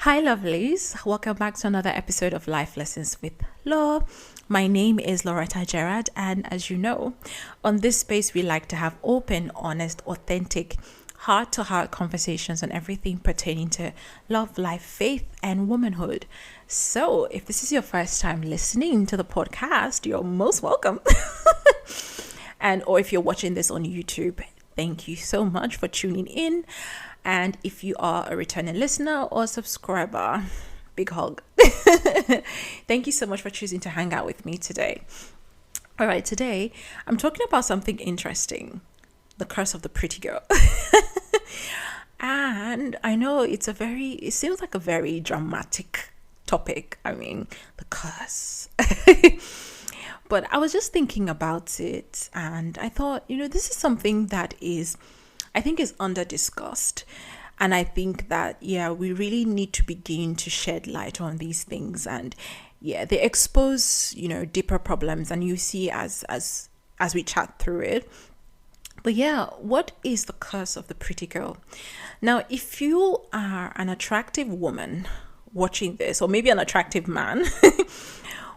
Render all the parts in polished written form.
Hi, lovelies. Welcome back to another episode of Life Lessons with Law. My name is Loretta Gerard, and as you know, on this space, we like to have open, honest, authentic, heart-to-heart conversations on everything pertaining to love, life, faith, and womanhood. So, if this is your first time listening to the podcast, you're most welcome. Or if you're watching this on YouTube, thank you so much for tuning in. And if you are a returning listener or subscriber, big hug. Thank you so much for choosing to hang out with me today. All right, today I'm talking about something interesting, the curse of the pretty girl. And I know it seems like a very dramatic topic. I mean, the curse. But I was just thinking about it and I thought, this is something that I think is under discussed. And I think that, we really need to begin to shed light on these things. And they expose, deeper problems, and you see as we chat through it. But what is the curse of the pretty girl? Now, if you are an attractive woman watching this, or maybe an attractive man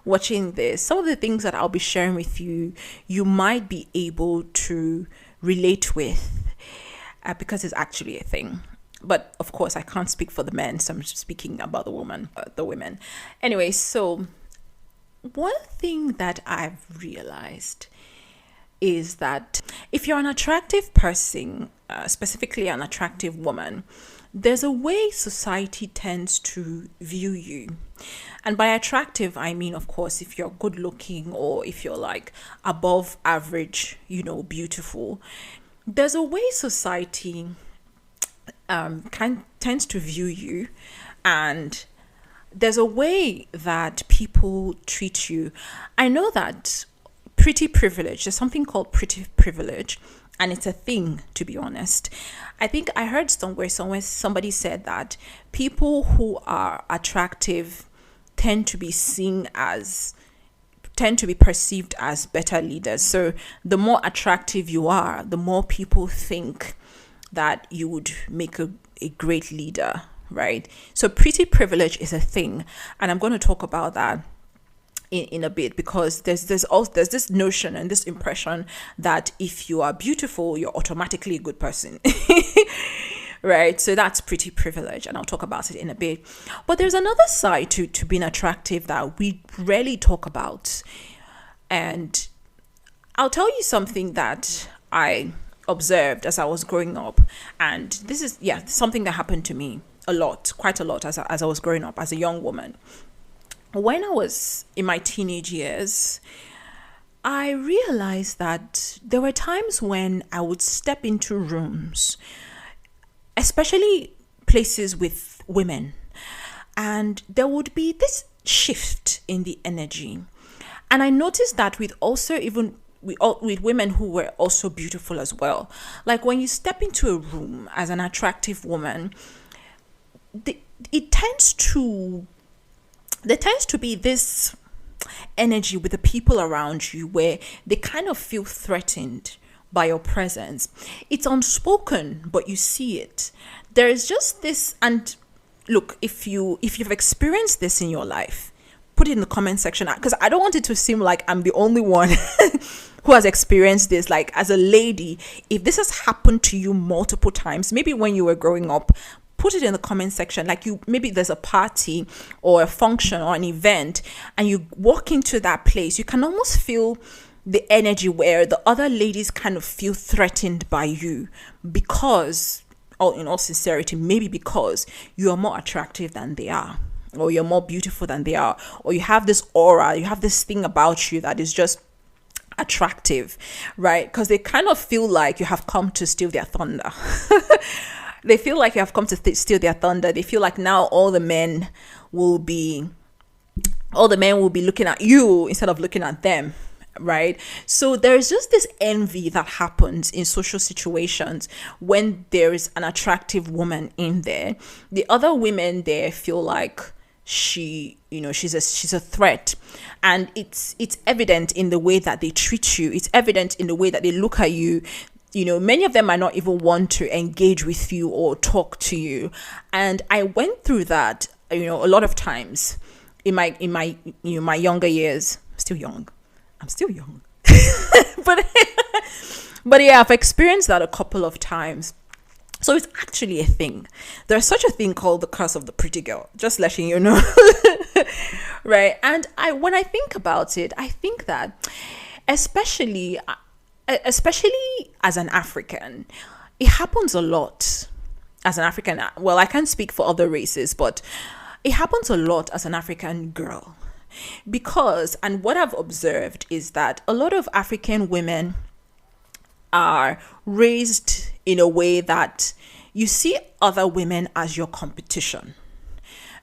watching this, some of the things that I'll be sharing with you, you might be able to relate with. Because it's actually a thing. But of course, I can't speak for the men, so I'm just speaking about the women. Anyway, so one thing that I've realized is that if you're an attractive person, specifically an attractive woman, there's a way society tends to view you. And by attractive, I mean, of course, if you're good looking or if you're like above average, beautiful. There's a way society tends to view you, and there's a way that people treat you. I know that pretty privilege, there's something called pretty privilege, and it's a thing, to be honest. I think I heard somewhere somebody said that people who are attractive tend to be perceived as better leaders. So the more attractive you are, the more people think that you would make a great leader, right? So pretty privilege is a thing, and I'm going to talk about that in a bit, because there's this notion and this impression that if you are beautiful, you're automatically a good person. Right, so that's pretty privilege, and I'll talk about it in a bit. But there's another side to being attractive that we rarely talk about, and I'll tell you something that I observed as I was growing up, and this is something that happened to me quite a lot as I was growing up as a young woman. When I was in my teenage years, I realized that there were times when I would step into rooms, especially places with women, and there would be this shift in the energy. And I noticed that with women who were also beautiful as well. Like when you step into a room as an attractive woman, there tends to be this energy with the people around you where they kind of feel threatened by your presence. It's unspoken, but you see it. There is just this, and look, if you've experienced this in your life, put it in the comment section, because I don't want it to seem like I'm the only one who has experienced this. Like, as a lady, if this has happened to you multiple times, maybe when you were growing up, put it in the comment section. Like, maybe there's a party or a function or an event, and you walk into that place, you can almost feel the energy where the other ladies kind of feel threatened by you because, or in all sincerity, maybe because you are more attractive than they are, or you're more beautiful than they are, or you have this aura, you have this thing about you that is just attractive, right? Because they kind of feel like you have come to steal their thunder. They feel like you have come to steal their thunder. They feel like now all the men will be looking at you instead of looking at them, right? So there's just this envy that happens in social situations when there is an attractive woman in there. The other women there feel like she's a threat, and it's evident in the way that they treat you. It's evident in the way that they look at you. Many of them might not even want to engage with you or talk to you. And I went through that a lot of times in my younger years, I'm still young, but but yeah, I've experienced that a couple of times. So it's actually a thing. There's such a thing called the curse of the pretty girl. Just letting you know. Right? And when I think about it, I think that especially as an African, it happens a lot as an African. Well, I can't speak for other races, but it happens a lot as an African girl. Because, and what I've observed is that a lot of African women are raised in a way that you see other women as your competition.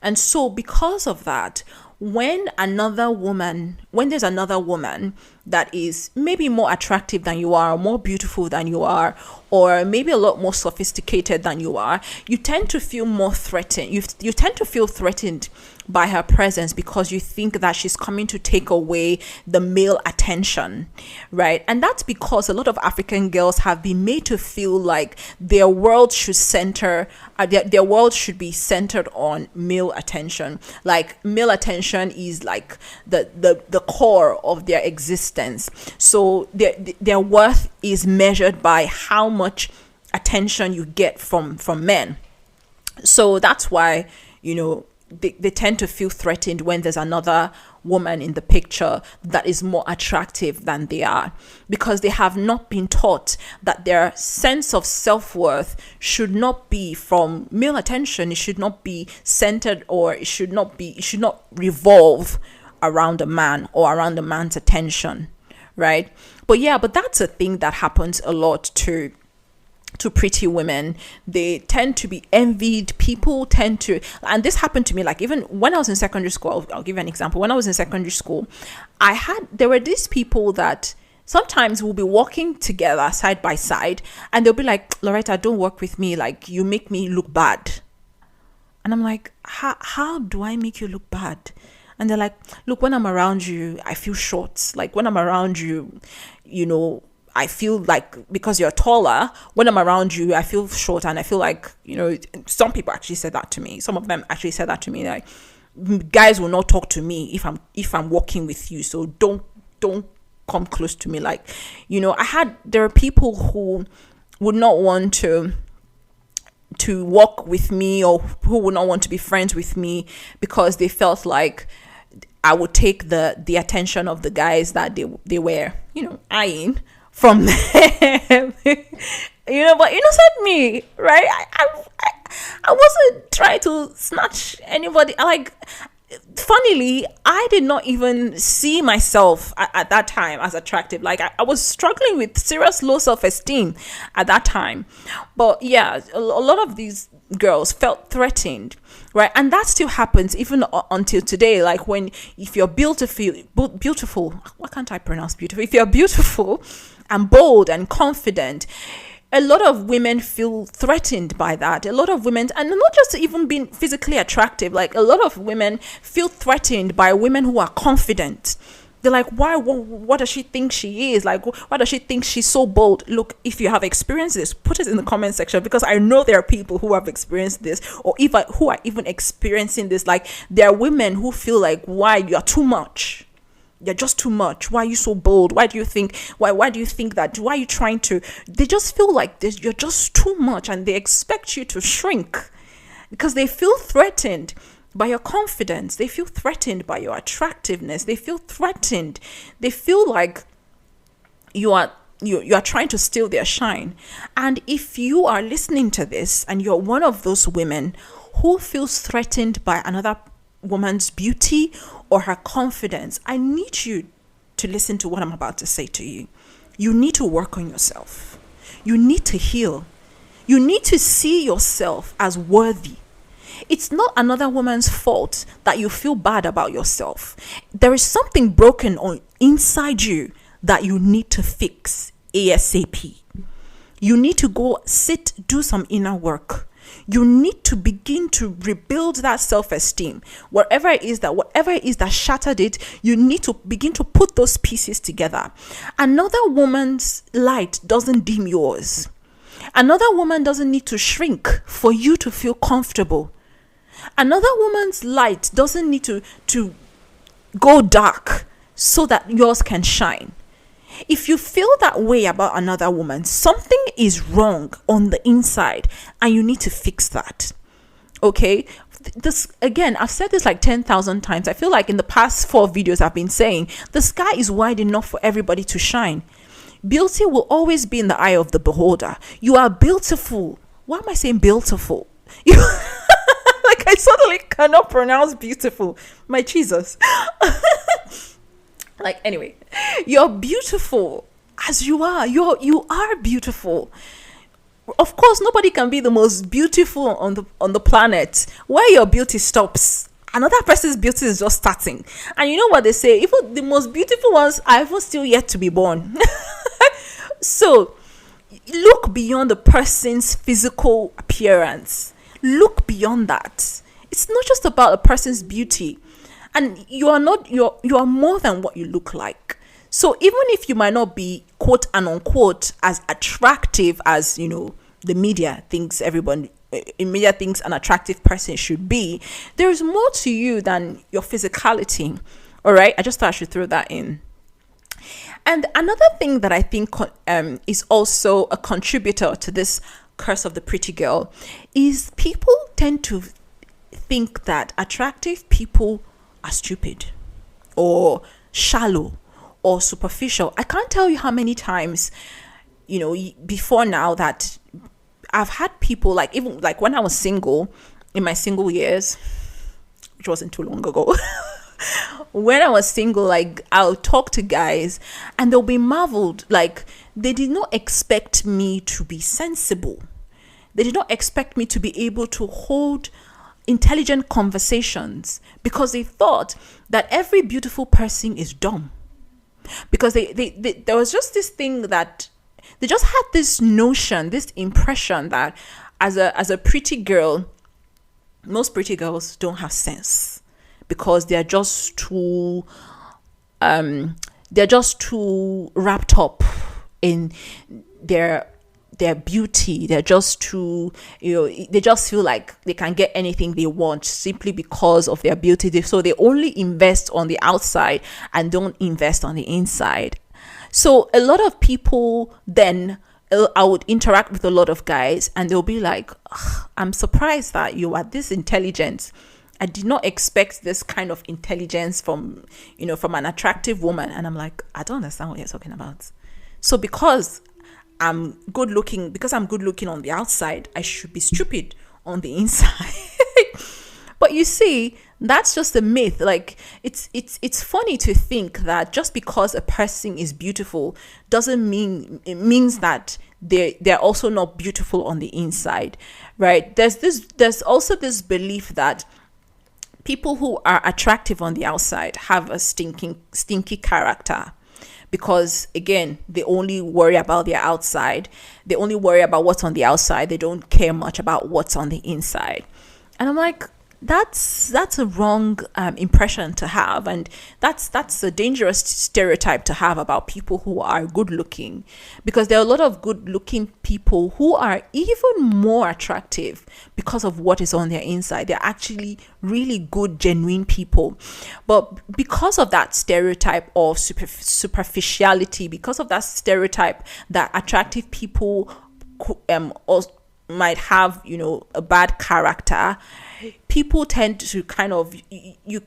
And so because of that, when there's another woman that is maybe more attractive than you are, or more beautiful than you are, or maybe a lot more sophisticated than you are, you tend to feel more threatened. You tend to feel threatened by her presence because you think that she's coming to take away the male attention, right? And that's because a lot of African girls have been made to feel like their world should their world should be centered on male attention. Like male attention is like the core of their existence. So their worth is measured by how much attention you get from men. So that's why, they tend to feel threatened when there's another woman in the picture that is more attractive than they are, because they have not been taught that their sense of self-worth should not be from male attention. It should not be centered, or it should not revolve around a man or around a man's attention, right? But that's a thing that happens a lot to pretty women. They tend to be envied. People tend to, and this happened to me, like even when I was in secondary school. I'll give you an example. When I was in secondary school, there were these people that sometimes we'll be walking together side by side, and they'll be like, Loretta, don't walk with me, like you make me look bad. And I'm like, how do I make you look bad? And they're like, look, when I'm around you, I feel short. Like when I'm around you, I feel like, because you're taller, when I'm around you, I feel short, and I feel like, some people actually said that to me. Some of them actually said that to me, like, guys will not talk to me if I'm walking with you. So don't come close to me. Like, there are people who would not want to walk with me, or who would not want to be friends with me, because they felt like I would take the attention of the guys that they were, eyeing from them. But innocent me, right? I wasn't trying to snatch anybody. Like, funnily, I did not even see myself at that time as attractive. Like, I was struggling with serious low self-esteem at that time. But yeah, a lot of these girls felt threatened, right? And that still happens even until today. Like, if you're beautiful, why can't I pronounce beautiful? If you're beautiful and bold and confident, a lot of women feel threatened by that. A lot of women, and not just even being physically attractive, like a lot of women feel threatened by women who are confident. They're like, why? What does she think she is? Like, why does she think she's so bold? Look, if you have experienced this, put it in the comment section, because I know there are people who have experienced this, or who are even experiencing this. Like, there are women who feel like, why? You're too much. You're just too much. Why are you so bold? Why do you think that? Why are you trying to? They just feel like this. You're just too much, and they expect you to shrink because they feel threatened by your confidence. They feel threatened by your attractiveness. They feel threatened. They feel like you are trying to steal their shine. And if you are listening to this and you're one of those women who feels threatened by another woman's beauty or her confidence, I need you to listen to what I'm about to say to you. You need to work on yourself. You need to heal. You need to see yourself as worthy. It's not another woman's fault that you feel bad about yourself. There is something broken inside you that you need to fix ASAP. You need to go do some inner work. You need to begin to rebuild that self-esteem. Whatever it is that shattered it, you need to begin to put those pieces together. Another woman's light doesn't dim yours. Another woman doesn't need to shrink for you to feel comfortable. Another woman's light doesn't need to go dark so that yours can shine. If you feel that way about another woman, something is wrong on the inside and you need to fix that. Okay? This, again, I've said this like 10,000 times. I feel like in the past 4 videos I've been saying, the sky is wide enough for everybody to shine. Beauty will always be in the eye of the beholder. You are beautiful. Why am I saying beautiful? You like, I suddenly cannot pronounce beautiful. My Jesus. Like, anyway, you're beautiful as you are. You are beautiful. Of course, nobody can be the most beautiful on the planet. Where your beauty stops, another person's beauty is just starting. And you know what they say? Even the most beautiful ones are even still yet to be born. So, look beyond the person's physical appearance. Look beyond that. It's not just about a person's beauty. And you are more than what you look like. So even if you might not be, quote and unquote, as attractive as, the media thinks an attractive person should be, there is more to you than your physicality. All right? I just thought I should throw that in. And another thing that I think is also a contributor to this curse of the pretty girl is people tend to think that attractive people are stupid or shallow or superficial. I can't tell you how many times, before now that I've had people, like, even like when I was single, in my single years, which wasn't too long ago, when I was single, like, I'll talk to guys and they'll be marveled. Like, they did not expect me to be sensible. They did not expect me to be able to hold intelligent conversations because they thought that every beautiful person is dumb. Because there was just this thing that they just had this notion, this impression that as a pretty girl, most pretty girls don't have sense because they're just too wrapped up in their beauty. They're just too, they just feel like they can get anything they want simply because of their beauty. So they only invest on the outside and don't invest on the inside. So a lot of people then, I would interact with a lot of guys and they'll be like, I'm surprised that you are this intelligent. I did not expect this kind of intelligence from an attractive woman. And I'm like, I don't understand what you're talking about. So because I'm good looking on the outside, I should be stupid on the inside. But you see, that's just a myth. Like, it's funny to think that just because a person is beautiful doesn't mean it means that they're also not beautiful on the inside, right? There's also this belief that people who are attractive on the outside have a stinky character. Because again, they only worry about their outside. They only worry about what's on the outside. They don't care much about what's on the inside. And I'm like, that's a wrong impression to have, and that's a dangerous stereotype to have about people who are good looking, because there are a lot of good looking people who are even more attractive because of what is on their inside. They're actually really good, genuine people, but because of that stereotype of superficiality, because of that stereotype that attractive people might have a bad character, people tend to you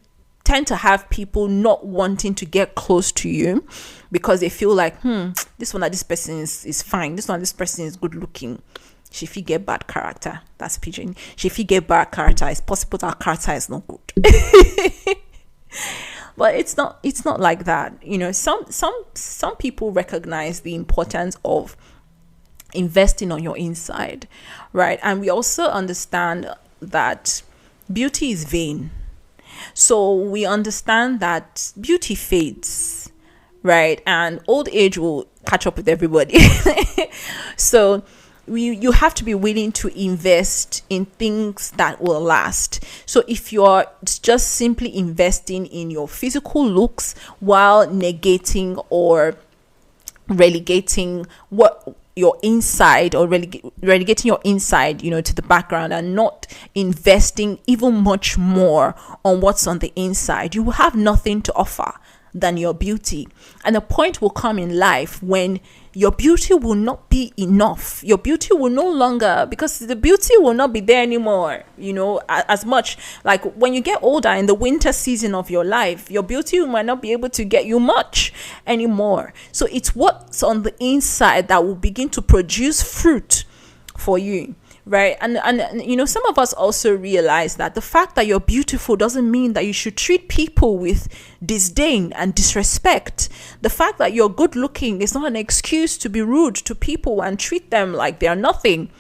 tend to have people not wanting to get close to you because they feel like this person is fine, this person is good looking. She fit get bad character, that's pigeon. She fit get bad character, it's possible that character is not good. But it's not like that. Some people recognize the importance of investing on your inside, right? And we also understand that beauty is vain. So we understand that beauty fades, right? And old age will catch up with everybody. So you have to be willing to invest in things that will last. So if you're just simply investing in your physical looks while negating or relegating your inside, or relegating your inside, to the background, and not investing even much more on what's on the inside, you will have nothing to offer than your beauty. And a point will come in life when your beauty will not be enough. Your beauty will no longer, because the beauty will not be there anymore, as much. Like when you get older, in the winter season of your life, your beauty might not be able to get you much anymore. So it's what's on the inside that will begin to produce fruit for you. Right. And some of us also realize that the fact that you're beautiful doesn't mean that you should treat people with disdain and disrespect. The fact that you're good looking is not an excuse to be rude to people and treat them like they're nothing.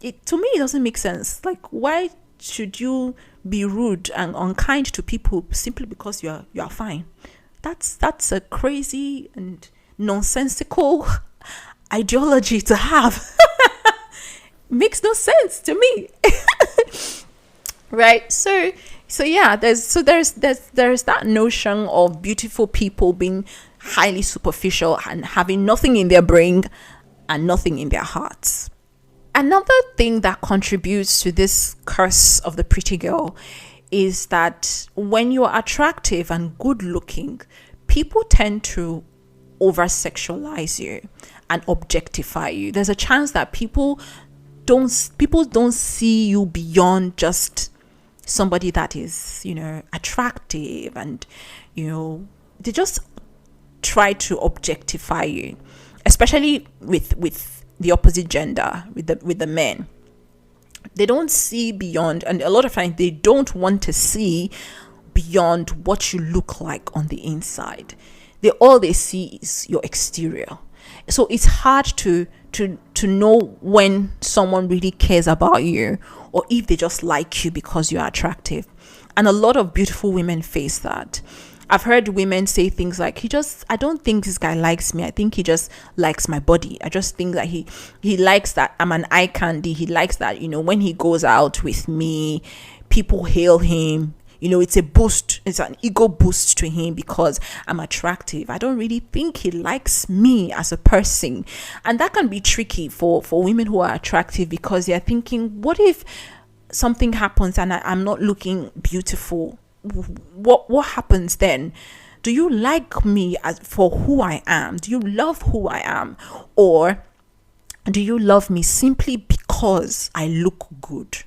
To me, it doesn't make sense. Like, why should you be rude and unkind to people simply because you are fine? That's a crazy and nonsensical ideology to have. Makes no sense to me. Right? So yeah, there's that notion of beautiful people being highly superficial and having nothing in their brain and nothing in their hearts. Another thing that contributes to this curse of the pretty girl is that when you're attractive and good looking, people tend to over sexualize you and objectify you. There's a chance that people don't see you beyond just somebody that is, attractive, and they just try to objectify you, especially with the opposite gender, with the men. They don't see beyond, and a lot of times they don't want to see beyond what you look like on the inside. All they see is your exterior. So it's hard to know when someone really cares about you, or if they just like you because you're attractive. And a lot of beautiful women face that. I've heard women say things like, I don't think this guy likes me. I think he just likes my body. I just think that he likes that I'm an eye candy. He likes that, when he goes out with me, people hail him. It's a boost. It's an ego boost to him because I'm attractive. I don't really think he likes me as a person. And that can be tricky for women who are attractive, because they're thinking, what if something happens and I'm not looking beautiful? What happens then? Do you like me for who I am? Do you love who I am? Or do you love me simply because I look good?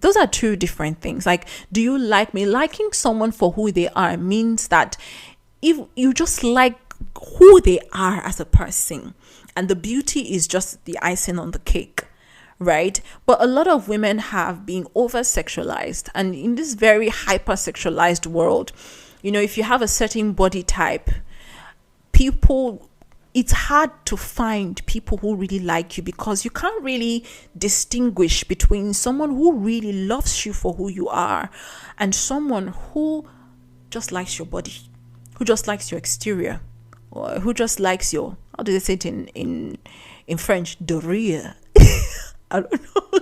Those are two different things. Like, do you like me? Liking someone for who they are means that if you just like who they are as a person, and the beauty is just the icing on the cake, right? But a lot of women have been over-sexualized, and in this very hyper-sexualized world, if you have a certain body type, it's hard to find people who really like you, because you can't really distinguish between someone who really loves you for who you are and someone who just likes your body, who just likes your exterior, or who just likes your, how do they say it in French, derrière? I don't know.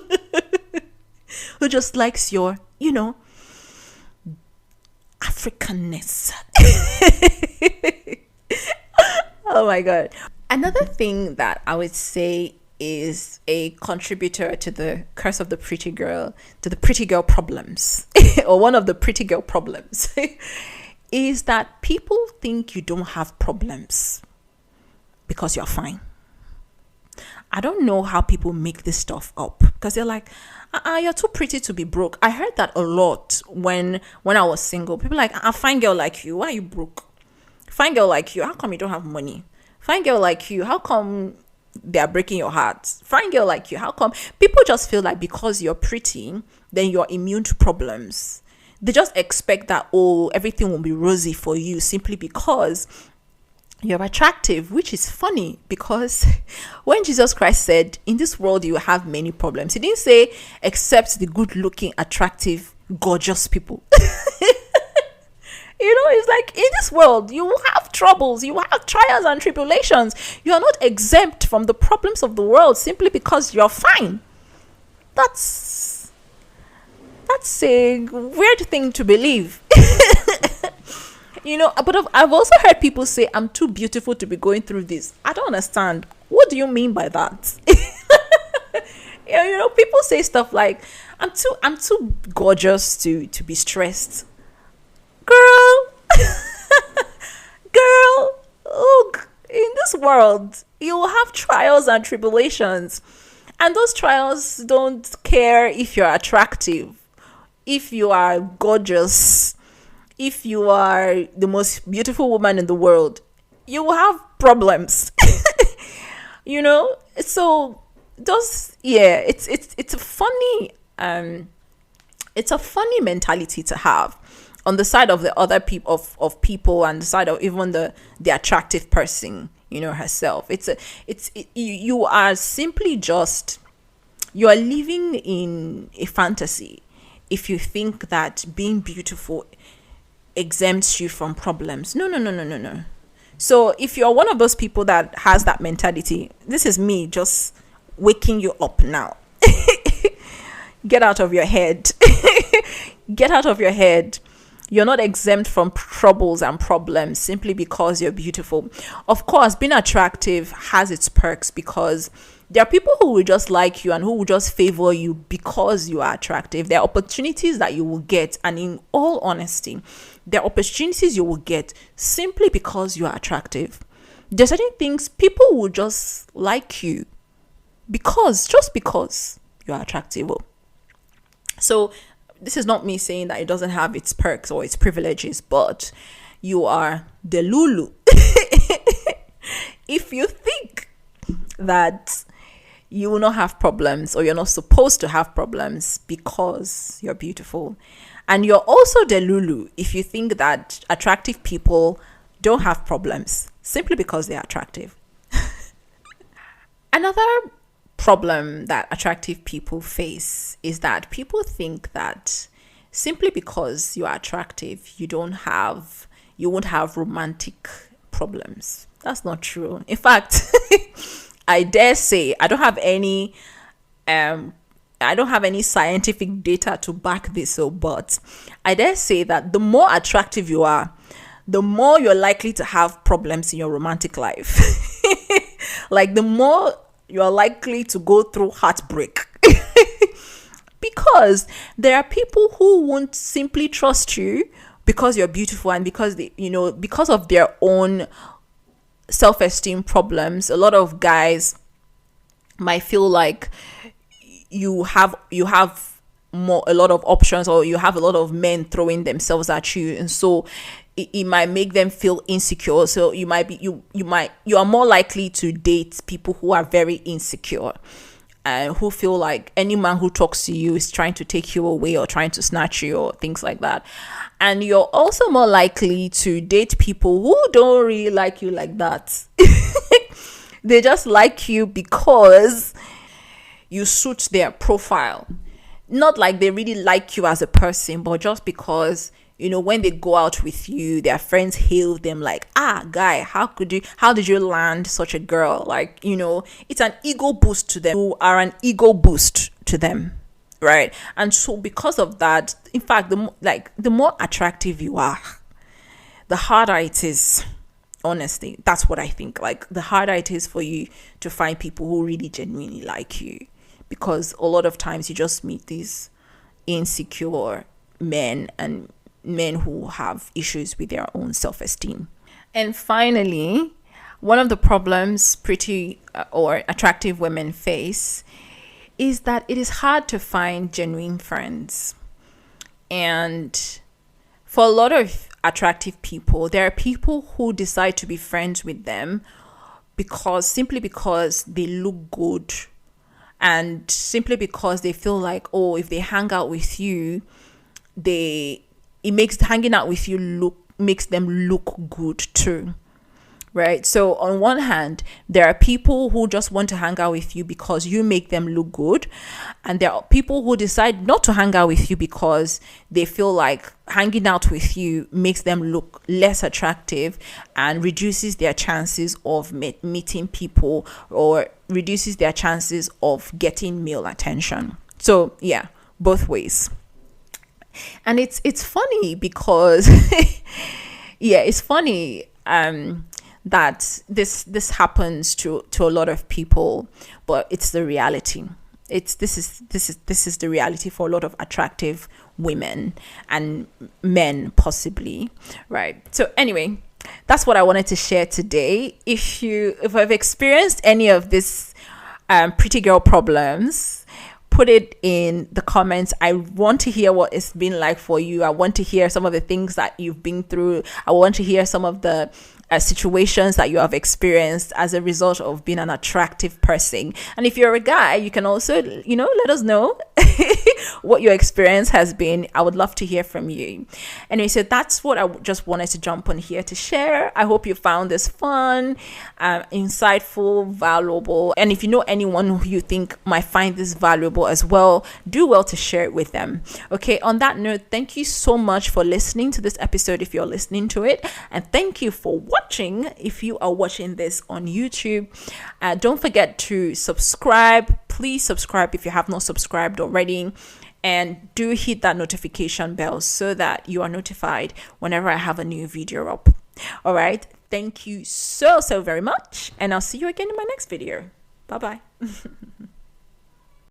Who just likes your, Africanness. Oh my God. Another thing that I would say is a contributor to the curse of the pretty girl, to the pretty girl problems, or one of the pretty girl problems, is that people think you don't have problems because you're fine. I don't know how people make this stuff up, because they're like, you're too pretty to be broke. I heard that a lot when I was single. People like, a fine girl like you, why are you broke? Fine girl like you, how come you don't have money? Fine girl like you, how come they are breaking your heart? Fine girl like you, how come? People just feel like because you're pretty, then you're immune to problems. They just expect that, everything will be rosy for you simply because you're attractive, which is funny, because when Jesus Christ said, in this world you have many problems, he didn't say except the good looking, attractive, gorgeous people. It's like, in this world, you have troubles, you have trials and tribulations. You are not exempt from the problems of the world simply because you're fine. That's a weird thing to believe. But I've also heard people say, I'm too beautiful to be going through this. I don't understand. What do you mean by that? People say stuff like, I'm too gorgeous to be stressed. Girl, girl, look, in this world, you will have trials and tribulations. And those trials don't care if you're attractive, if you are gorgeous, if you are the most beautiful woman in the world. You will have problems. So just, yeah, it's a funny mentality to have on the side of the other people of people, and the side of even the attractive person, herself. You are simply just, you are living in a fantasy if you think that being beautiful exempts you from problems. No, no, no, no, no, no. So if you're one of those people that has that mentality, this is me just waking you up now. Get out of your head. Get out of your head. You're not exempt from troubles and problems simply because you're beautiful. Of course, being attractive has its perks, because there are people who will just like you and who will just favor you because you are attractive. There are opportunities that you will get, and in all honesty, there are opportunities you will get simply because you are attractive. There are certain things people will just like you just because you are attractive. So this is not me saying that it doesn't have its perks or its privileges, but you are the Lulu if you think that you will not have problems, or you're not supposed to have problems because you're beautiful. And you're also the Lulu if you think that attractive people don't have problems simply because they're attractive. Another problem that attractive people face is that people think that simply because you are attractive, you won't have romantic problems. That's not true. In fact, I dare say I don't have any scientific data to back this up, but I dare say that the more attractive you are, the more you're likely to have problems in your romantic life. Like, the more you're likely to go through heartbreak. Because there are people who won't simply trust you because you're beautiful, and because because of their own self-esteem problems. A lot of guys might feel like you have a lot of options, or you have a lot of men throwing themselves at you, and so it might make them feel insecure. So you are more likely to date people who are very insecure, and who feel like any man who talks to you is trying to take you away or trying to snatch you or things like that. And you're also more likely to date people who don't really like you like that. They just like you because you suit their profile. Not like they really like you as a person, but just because, when they go out with you, their friends hail them like, guy, how did you land such a girl? Like, it's an ego boost to them. You are an ego boost to them, right? And so because of that, in fact, the more attractive you are, the harder it is. Honestly, that's what I think. Like, the harder it is for you to find people who really genuinely like you, because a lot of times you just meet these insecure men, and men who have issues with their own self-esteem. And finally, one of the problems pretty or attractive women face is that it is hard to find genuine friends. And for a lot of attractive people, there are people who decide to be friends with them simply because they look good, and simply because they feel like, if they hang out with you, hanging out with you makes them look good too, right? So on one hand, there are people who just want to hang out with you because you make them look good, and there are people who decide not to hang out with you because they feel like hanging out with you makes them look less attractive and reduces their chances of meeting people, or reduces their chances of getting male attention. So yeah, both ways. And it's funny because it's funny that this happens to a lot of people, but it's the reality. This is the reality for a lot of attractive women and men, possibly, right? So anyway, that's what I wanted to share today. If I've experienced any of this pretty girl problems, put it in the comments. I want to hear what it's been like for you. I want to hear some of the things that you've been through. I want to hear some of the situations that you have experienced as a result of being an attractive person. And if you're a guy, you can also, let us know what your experience has been. I would love to hear from you. Anyway, so that's what I just wanted to jump on here to share. I hope you found this fun, insightful, valuable. And if you know anyone who you think might find this valuable as well, do well to share it with them. Okay, on that note, thank you so much for listening to this episode if you're listening to it. And thank you for watching if you are watching this on YouTube. Don't forget to subscribe. Please subscribe if you have not subscribed already, and do hit that notification bell so that you are notified whenever I have a new video up. All right, thank you so very much, and I'll see you again in my next video. Bye bye.